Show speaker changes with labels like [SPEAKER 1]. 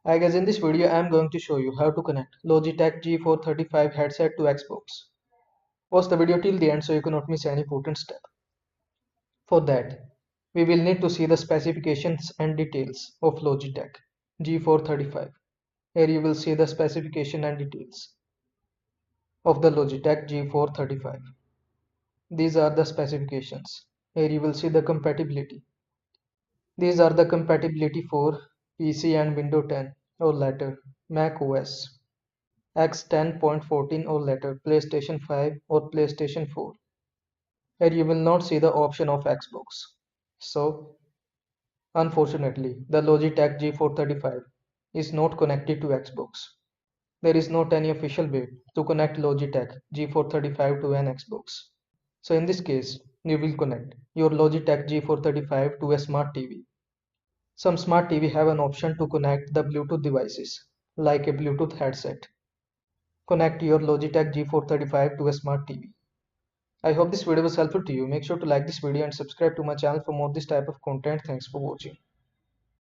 [SPEAKER 1] I guess in this video I am going to show you how to connect Logitech G435 headset to Xbox. Watch the video till the end so you cannot miss any important step. For that, we will need to see the specifications and details of Logitech G435. Here you will see the specification and details of the Logitech G435. These are the specifications. Here you will see the compatibility. These are the compatibility for PC and Windows 10 or later, Mac OS, X 10.14 or later, PlayStation 5 or PlayStation 4. Here you will not see the option of Xbox. So, unfortunately, the Logitech G435 is not connected to Xbox. There is not any official way to connect Logitech G435 to an Xbox. So in this case, you will connect your Logitech G435 to a smart TV. Some smart TV have an option to connect the Bluetooth devices, like a Bluetooth headset. Connect your Logitech G435 to a smart TV. I hope this video was helpful to you. Make sure to like this video and subscribe to my channel for more this type of content. Thanks for watching.